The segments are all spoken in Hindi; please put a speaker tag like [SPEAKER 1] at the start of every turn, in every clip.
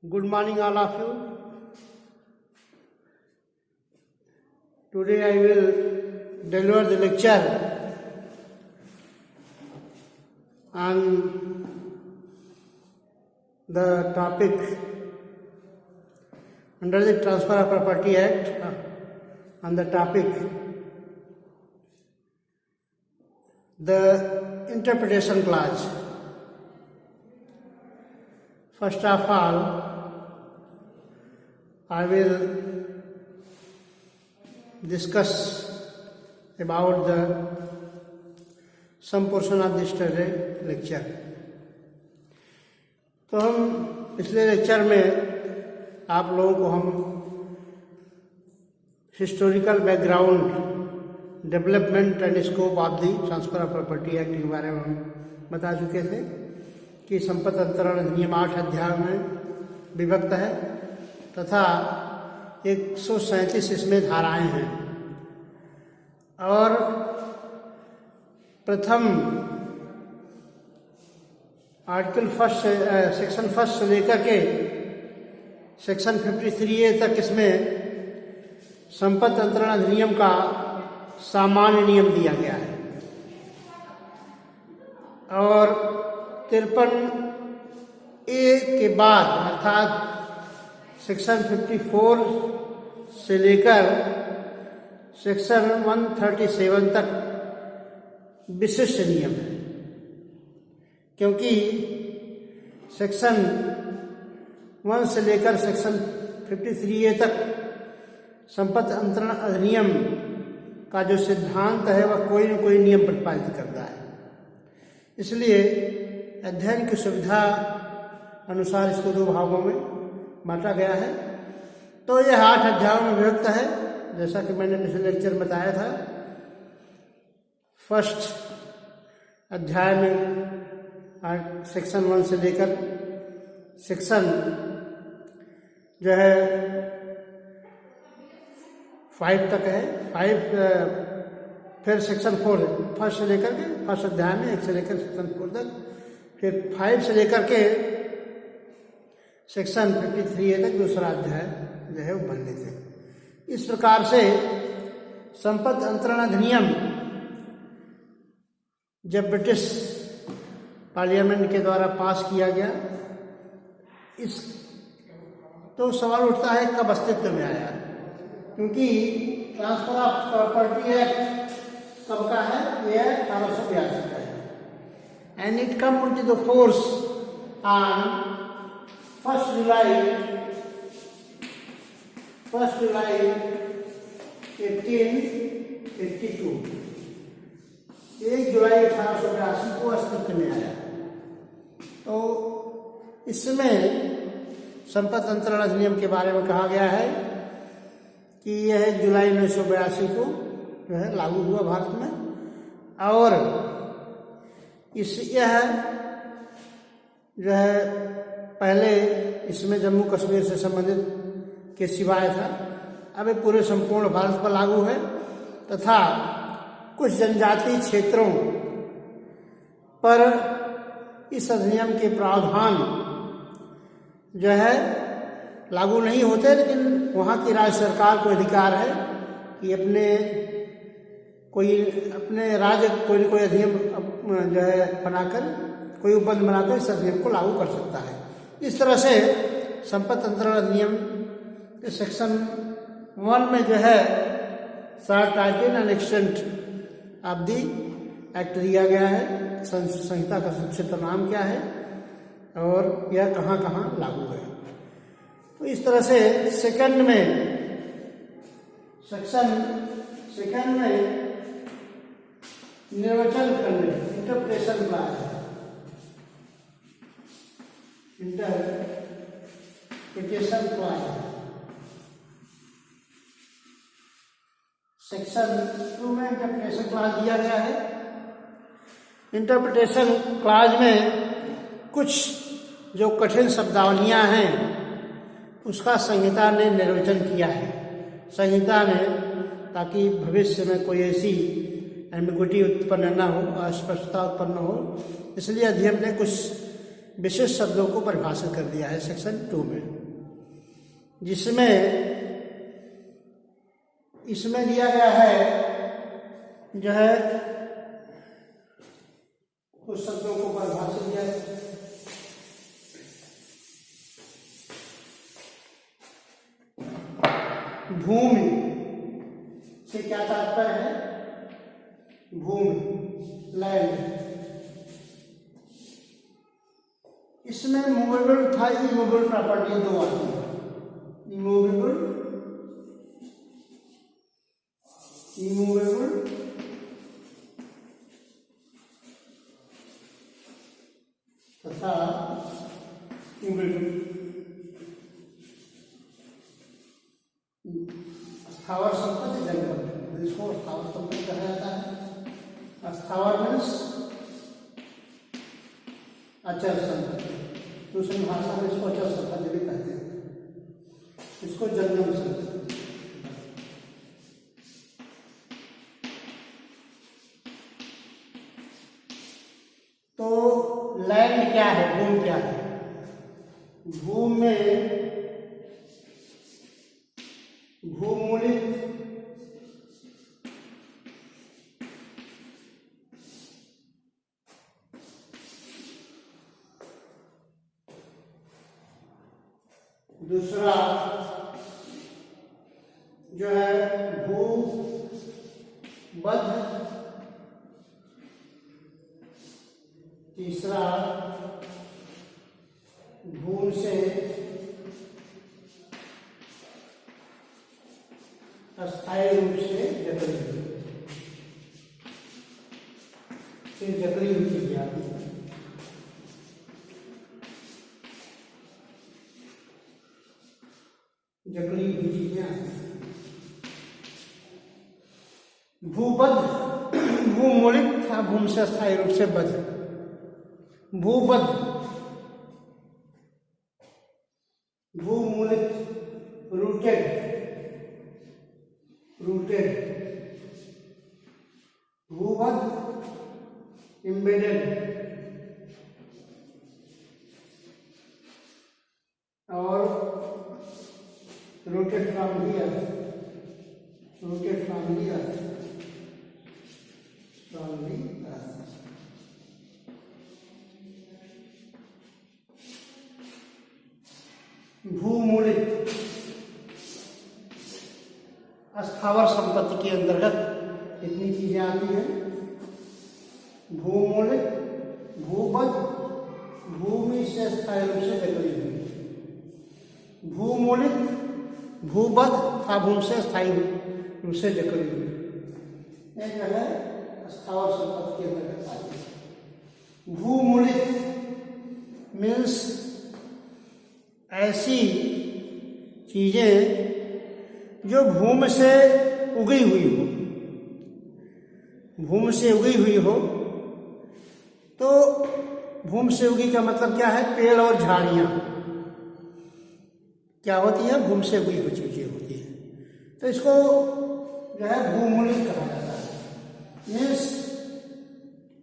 [SPEAKER 1] Good morning, all of you. Today I will deliver the lecture on the topic under the Transfer of Property Act on the topic the interpretation clause. First of all, I will discuss about some portion of this lecture. तो हम पिछले लेक्चर में आप लोगों को हम historical background, development and scope of the transfer of property act के बारे में हम बता चुके थे कि संपत्ति अंतरण अधिनियम 8 अध्याय में विभक्त है तथा 137 इसमें धाराएं हैं और प्रथम आर्टिकल फर्स्ट सेक्शन फर्स्ट से लेकर के सेक्शन 53A तक इसमें संपत्ति अंतरण अधिनियम का सामान्य नियम दिया गया है और 53A के बाद अर्थात सेक्शन 54 से लेकर सेक्शन 137 तक विशिष्ट नियम है, क्योंकि सेक्शन 1 से लेकर सेक्शन 53A तक संपत्ति अंतरण अधिनियम का जो सिद्धांत है वह कोई न कोई नियम प्रतिपादित करता है। इसलिए अध्ययन की सुविधा अनुसार इसको दो भागों में बांटा गया है। तो यह 8 अध्यायों में विभक्त है, जैसा कि मैंने पिछले लेक्चर में बताया था। फर्स्ट अध्याय में सेक्शन 1 से लेकर सेक्शन जो है 5 तक है, 5 फिर सेक्शन 4 फर्स्ट से लेकर के फर्स्ट अध्याय में 1 से लेकर सेक्शन 4 तक, फिर 5 से लेकर के सेक्शन 53A तक दूसरा अध्याय जो है वो बंदित है। इस प्रकार से संपत्ति अंतरण अधिनियम जब ब्रिटिश पार्लियामेंट के द्वारा पास किया गया, इस तो सवाल उठता है कब अस्तित्व में आया, क्योंकि ट्रांसफर ऑफ प्रॉपर्टी एक्ट कब का है? यह 1882 का है and it come into the force on 1 जुलाई 1882। 1 जुलाई 1882 को अस्तित्व में आया। तो इसमें संपत्ति अंतरण अधिनियम के बारे में कहा गया है कि यह जुलाई 1982 को जो है लागू हुआ भारत में और यह जो है पहले इसमें जम्मू कश्मीर से संबंधित के सिवाय था, अब पूरे संपूर्ण भारत पर लागू है तथा कुछ जनजातीय क्षेत्रों पर इस अधिनियम के प्रावधान जो है लागू नहीं होते, लेकिन वहाँ की राज्य सरकार को अधिकार है कि अपने राज्य कोई न कोई अधिनियम जो है बनाकर, कोई उपबंध बनाकर इस अधिनियम को लागू कर सकता है। इस तरह से संपत्ति अंतरण अधिनियम के सेक्शन 1 में जो है short title and extent of the act दिया गया है, संहिता का संक्षिप्त नाम क्या है और यह कहाँ कहाँ लागू है। तो इस तरह से सेकंड में सेक्शन सेकंड में निर्वचन खंड इंटरप्रिटेशन क्लॉज सेक्शन 2 में इंटरप्रिटेशन क्लॉज दिया गया है। इंटरप्रिटेशन क्लॉज में कुछ जो कठिन शब्दावलियां हैं उसका संहिता ने निर्वचन किया है। संहिता ने, ताकि भविष्य में कोई ऐसी एम्बिग्युइटी उत्पन्न न हो, अस्पष्टता उत्पन्न हो, इसलिए अधिनियम ने कुछ विशेष शब्दों को परिभाषित कर दिया है सेक्शन 2 में, जिसमें इसमें दिया गया है जो है कुछ शब्दों को परिभाषित किया है। भूमि से क्या तात्पर्य है? भूमि, लैंड। इसमें मूवेबल था इमूवेबल प्रॉपर्टी दो आती है। इमूवेबल तथा इमूवेबल। स्थावर संपत्ति जंगम, इसको स्थावर संपत्ति कहा जाता है। स्थावर मीन्स अचल संपत्ति, दूसरी भाषा में इसको अचल संपत्ति भी कहते हैं। इसको जंगम संपत्ति। तो लैंड क्या है, भूमि क्या है? भूमि में भूमूलित दूसरा जो है भूबद्ध, तीसरा भूमि से अस्थायी रूप से जकड़ी हुई, जकड़ी हुई चीज आती है। जकड़ी हुई चीजें आती हैं। भूबद्ध, भूमूलित था भूमि से अस्थायी रूप से बद्ध। भूबद्ध, भूमूलित, रूटेड, भूबद्ध, एम्बेडेड और रूटेड फ्रॉम द अर्थ, भूमूलित स्थावर संपत्ति के अंतर्गत इतनी चीजें आती हैं। भूमूलित, भूबद्ध, भूमि से स्थायी रूप से जकड़ी हुई। भूमूलित, भूबद्ध था भूमि से स्थायी रूप से जकड़ी हुई। यह जो है स्थावर संपत्ति के अंतर्गत आती है। भूमूलित मीन्स ऐसी चीजें जो भूमि से उगी हुई हो, भूमि से उगी हुई हो। तो भूमि से उगी का मतलब क्या है? पेड़ और झाड़ियां क्या होती है? भूमि से उगी हुई चीजें होती है। तो इसको जो है भूमूलित कहा जाता है। मीन्स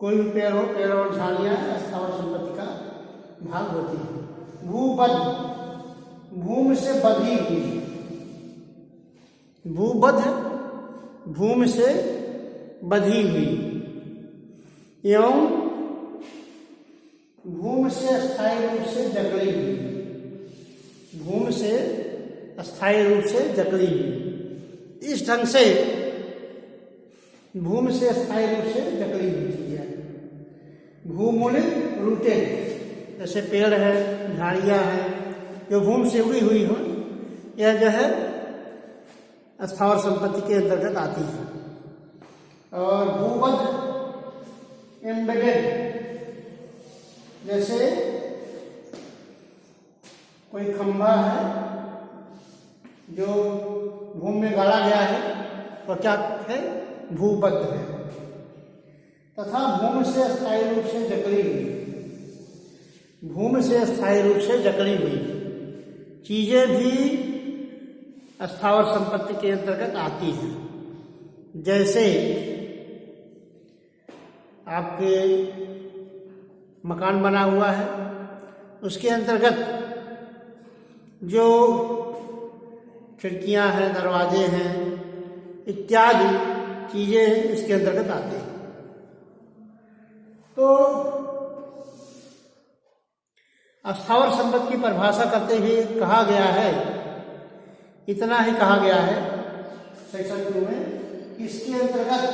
[SPEAKER 1] कोई भी पेड़ हो, पेड़ और झाड़ियां स्थावर संपत्ति का भाग होती है। भूबद्ध, भूमि से बधी हुई। भूबद्ध, भूमि से बधी हुई एवं भूमि से अस्थायी रूप से जकड़ी हुई। भूमि से अस्थायी रूप से जकड़ी हुई। इस ढंग से भूमि से अस्थायी रूप से जकड़ी हुई चीजें। भूमूलित, रूटेड, जैसे पेड़ है, झाड़ियां हैं, जो भूमि से उगी हुई हो, यह जो है स्थावर संपत्ति के अंतर्गत आती है। और भूबद्ध, एम्बेडेड, जैसे कोई खंभा है जो भूमि में गाड़ा गया है, वह क्या है? भूबद्ध है। तथा भूमि से अस्थायी रूप से जकड़ी हुई। भूमि से अस्थायी रूप से जकड़ी हुई चीजें भी स्थावर संपत्ति के अंतर्गत आती हैं। जैसे आपके मकान बना हुआ है, उसके अंतर्गत जो खिड़कियां हैं, दरवाजे हैं इत्यादि चीजें इसके अंतर्गत आती हैं। तो स्थावर संपत्ति की परिभाषा करते हुए कहा गया है, इतना ही कहा गया है सेक्शन 2 में, इसके अंतर्गत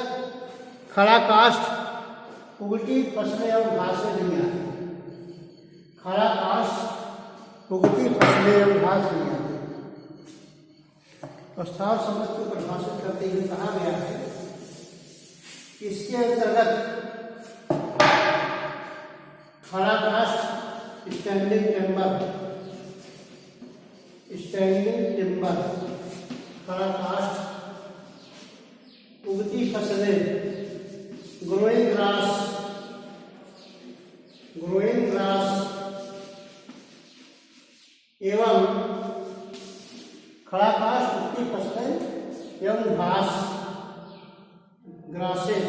[SPEAKER 1] खड़ा काष्ठ, उगटी फसलें एवं घासें नहीं आती। खड़ा काष्ठ, उगती फसलें एवं घास नहीं आती। स्थावर संपत्ति को परिभाषित करते हुए कहा गया है, इसके अंतर्गत खड़ा काष्ठ, स्टैंडिंग टिम्बर, खड़ा काष्ठ, उगती फसलें, ग्रोइंग ग्रास एवं खड़ा काष्ठ, उगती फसलें एवं ग्रासेस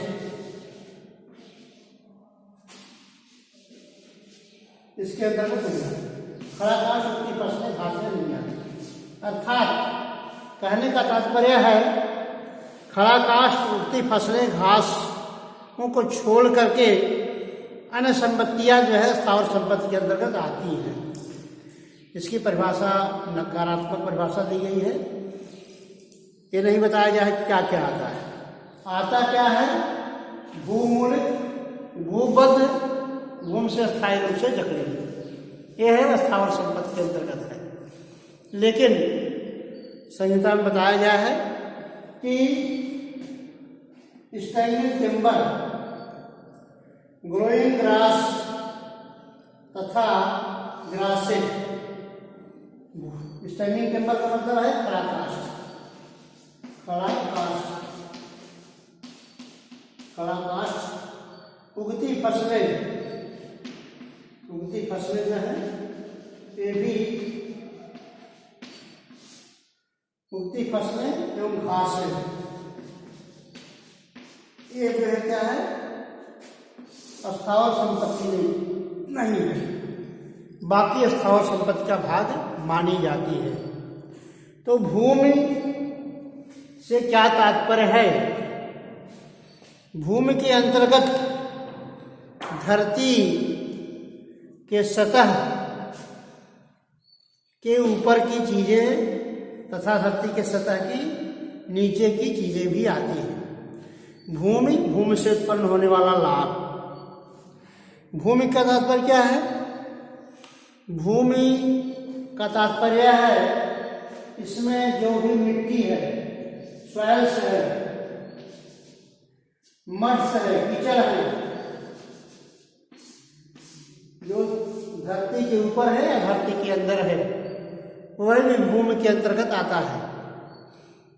[SPEAKER 1] इसके अंतर्गत नहीं आती। खड़ा काष्ठ, उगती फसलें, घासें नहीं आती। अर्थात कहने का तात्पर्य है, खड़ा काष्ठ, उगती फसलें, घासों को छोड़ करके अन्य संपत्तियां जो है स्थावर संपत्ति के अंतर्गत आती हैं। इसकी परिभाषा नकारात्मक परिभाषा दी गई है। ये नहीं बताया गया है कि क्या क्या आता है। आता क्या है? भूमूलिक, भूबद्ध, भूमि से स्थायी रूप से जकड़ी हुई, यह है स्थावर संपत्ति के अंतर्गत है। लेकिन संहिता में बताया गया है कि स्टैंडिंग टिम्बर, ग्रोइंग ग्रास तथा ग्रासेस। स्टैंडिंग टिम्बर का मतलब है खड़ा काष्ठ, उगती फसलें जो है ये भी उगती फसलें एवं घासें, ये जो है क्या है? स्थावर संपत्ति नहीं है, बाकी स्थावर संपत्ति का भाग मानी जाती है। तो भूमि से क्या तात्पर्य है? भूमि के अंतर्गत धरती के सतह के ऊपर की चीजें तथा धरती के सतह की नीचे की चीजें भी आती हैं। भूमि से उत्पन्न होने वाला लाभ। भूमि का तात्पर्य क्या है? भूमि का तात्पर्य है इसमें जो भी मिट्टी है, सॉइल्स है, मड्स है, कीचड़ है, जो धरती के ऊपर है या धरती के अंदर है, वह भी भूमि के अंतर्गत आता है।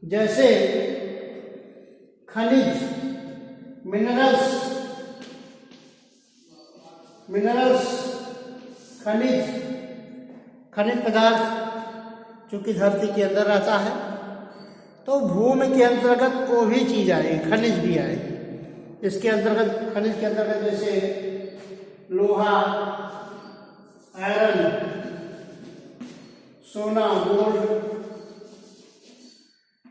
[SPEAKER 1] जैसे खनिज, मिनरल्स, खनिज पदार्थ चूंकि धरती के अंदर रहता है, तो भूमि के अंतर्गत वो भी चीज आएगी, खनिज भी आएगी। इसके अंतर्गत, खनिज के अंतर्गत जैसे लोहा, आयरन, सोना, गोल्ड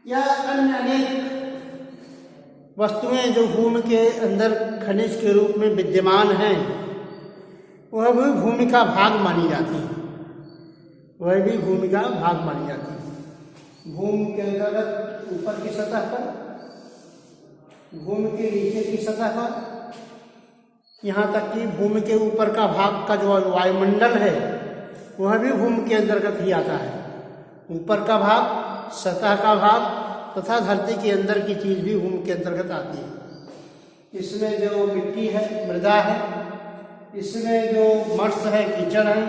[SPEAKER 1] या अन्य अनेक वस्तुएं जो भूमि के अंदर खनिज के रूप में विद्यमान हैं, वह भी भूमि का भाग मानी जाती है। भूमि के अंतर्गत ऊपर की सतह पर, भूमि के नीचे की सतह पर, यहाँ तक कि भूमि के ऊपर का भाग का जो वायुमंडल है वह भी भूमि के अंतर्गत ही आता है। ऊपर का भाग, सतह का भाग तथा धरती के अंदर की चीज भी भूमि के अंतर्गत आती है। इसमें जो मिट्टी है, मृदा है, इसमें जो मड्स है, कीचड़ है,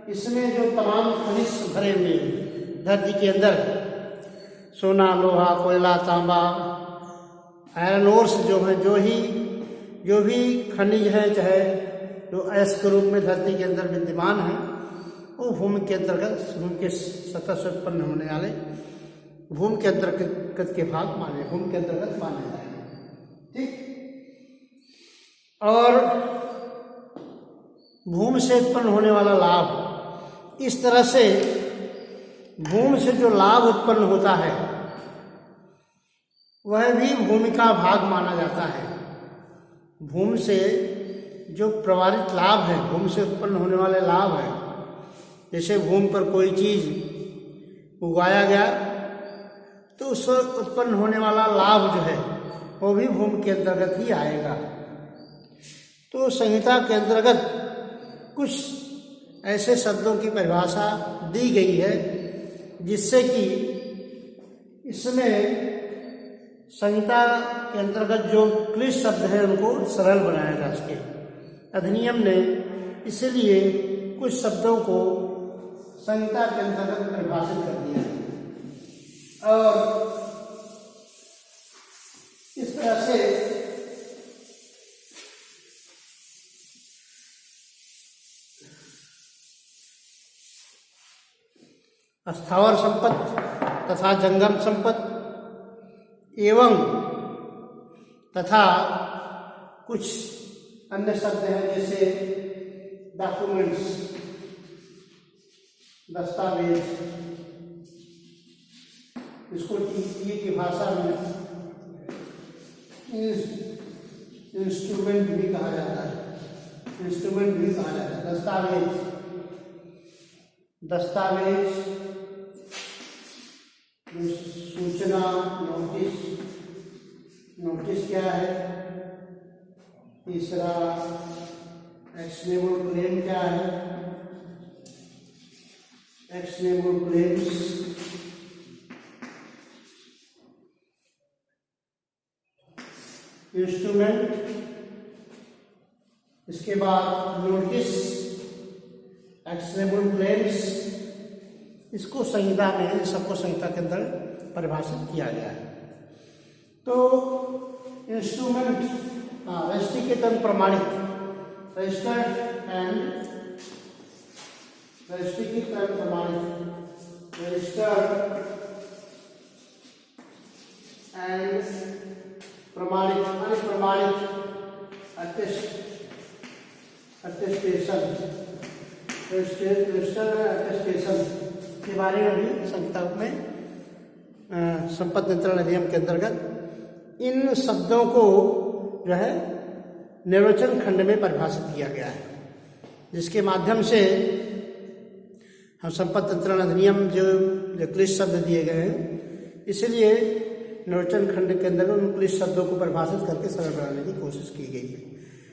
[SPEAKER 1] इसमें जो तमाम खनिज भरे हुए हैं धरती के अंदर, सोना, लोहा, कोयला, तांबा, आयरन ओर्स जो है, जो भी खनिज है, चाहे जो अयस्क के रूप में धरती के अंदर विद्यमान है, वो भूमि के अंतर्गत, भूमि के सतह से उत्पन्न होने वाले भूमि के अंतर्गत के भाग भूमि के अंतर्गत माने जाएंगे। ठीक। और भूमि से उत्पन्न होने वाला लाभ। इस तरह से भूमि से जो लाभ उत्पन्न होता है वह भी भूमि का भाग माना जाता है। भूमि से जो प्रवाहित लाभ है, भूमि से उत्पन्न होने वाले लाभ है, जैसे भूमि पर कोई चीज उगाया गया तो उससे उत्पन्न होने वाला लाभ जो है वो भी भूमि के अंतर्गत ही आएगा। तो संहिता के अंतर्गत कुछ ऐसे शब्दों की परिभाषा दी गई है जिससे कि इसमें संहिता के अंतर्गत जो क्लिष्ट शब्द है उनको सरल बनाया जा सके। अधिनियम ने इसलिए कुछ शब्दों को संहिता के अंतर्गत परिभाषित कर दिया है और इस तरह से स्थावर संपत्ति तथा जंगम संपत्ति एवं तथा कुछ अन्य शब्द हैं जैसे डॉक्यूमेंट्स, दस्तावेज, इसको टीए की भाषा में इंस्ट्रूमेंट भी कहा जाता है। इंस्ट्रूमेंट भी कहा जाता है। दस्तावेज, सूचना, नोटिस क्या है, तीसरा एक्शनेबल क्लेम क्या है, एक्शनेबल क्लेम्स, इंस्ट्रूमेंट, इसके बाद नोटिस, एक्शनेबल क्लेम्स, इसको संहिता में, इन सबको संहिता के अंदर परिभाषित किया गया है। तो इंस्ट्रूमेंट रजिस्ट्री के तहत प्रमाणित, रजिस्टर्ड एंड रजिस्ट्री के तहत प्रमाणित, रजिस्टर्ड एंड प्रमाणित, अनप्रमाणित अटेस्टेशन, रजिस्टर्ड अटेस्टेशन के बारे में भी संहिता में संपत्ति नियंत्रण अधिनियम के अंतर्गत इन शब्दों को जो है निर्वचन खंड में परिभाषित किया गया है, जिसके माध्यम से हम संपत्ति नियंत्रण अधिनियम जो क्लिष्ट शब्द दिए गए हैं, इसलिए निर्वचन खंड के अंदर उन क्लिष्ट शब्दों को परिभाषित करके सरल बनाने की कोशिश की गई है।